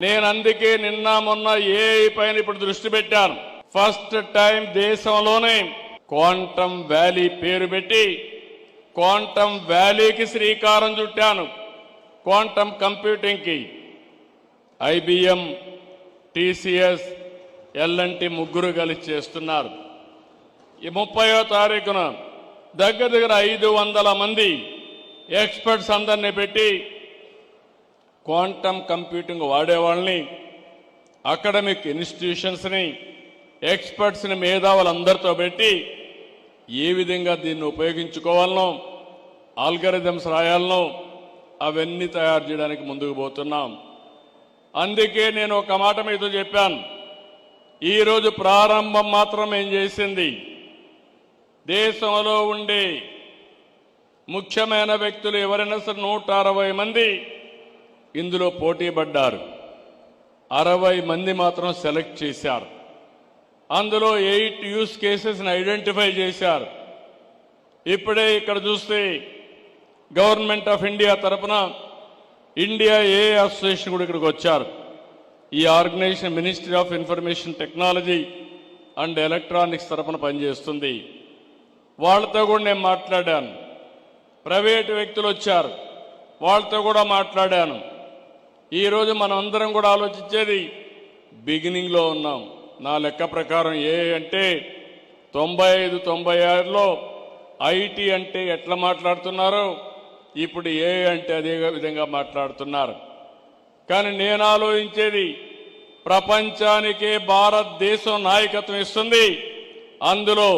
నేను అందుకే నిన్న మొన్న ఏఐ పైన ఇప్పుడు దృష్టి పెట్టాను. ఫస్ట్ టైం దేశంలోనే క్వాంటమ్ వ్యాలీ పేరు పెట్టి క్వాంటమ్ వ్యాలీకి శ్రీకారం చుట్టాను. క్వాంటమ్ కంప్యూటింగ్కి ఐబిఎం, టీసీఎస్, ఎల్ఎన్టీ ముగ్గురు కలిసి చేస్తున్నారు. ఈ 30వ తారీఖున దగ్గర 500 మంది ఎక్స్పర్ట్స్ అందరినీ పెట్టి క్వాంటమ్ కంప్యూటింగ్ వాడేవాళ్ళని, అకాడమిక్ ఇన్స్టిట్యూషన్స్ని, ఎక్స్పర్ట్స్ని, మేధావులందరితో పెట్టి ఏ విధంగా దీన్ని ఉపయోగించుకోవాలనో, ఆల్గరిథమ్స్ రాయాలనో అవన్నీ తయారు చేయడానికి ముందుకు పోతున్నాం. అందుకే నేను ఒక మాట మీతో చెప్పాను. ఈరోజు ప్రారంభం మాత్రం ఏం చేసింది, దేశంలో ఉండే ముఖ్యమైన వ్యక్తులు ఎవరైనా సరే 160 మంది ఇందులో పోటీ పడ్డారు. 60 మంది మాత్రం సెలెక్ట్ చేశారు. అందులో 8 యూస్ కేసెస్ని ఐడెంటిఫై చేశారు. ఇప్పుడే ఇక్కడ చూస్తే గవర్నమెంట్ ఆఫ్ ఇండియా తరఫున ఇండియా ఏ అసోసియేషన్ కూడా ఇక్కడికి వచ్చారు. ఈ organisation ministry of information technology and electronics తరఫున పనిచేస్తుంది. వాళ్ళతో కూడా నేను మాట్లాడాను. ప్రైవేటు వ్యక్తులు వచ్చారు, వాళ్ళతో కూడా మాట్లాడాను. ఈరోజు మనం అందరం కూడా ఆలోచించేది బిగినింగ్లో ఉన్నాం. నా లెక్క ప్రకారం ఏ అంటే 95-96లో ఐటీ అంటే ఎట్లా మాట్లాడుతున్నారో ఇప్పుడు ఏ అంటే అదే విధంగా మాట్లాడుతున్నారు. కానీ నేను ఆలోచించేది ప్రపంచానికే భారతదేశం నాయకత్వం ఇస్తుంది. అందులో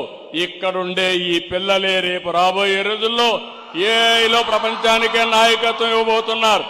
ఇక్కడుండే ఈ పిల్లలే రేపు రాబోయే రోజుల్లో ఏఐలో ప్రపంచానికే నాయకత్వం ఇవ్వబోతున్నారు.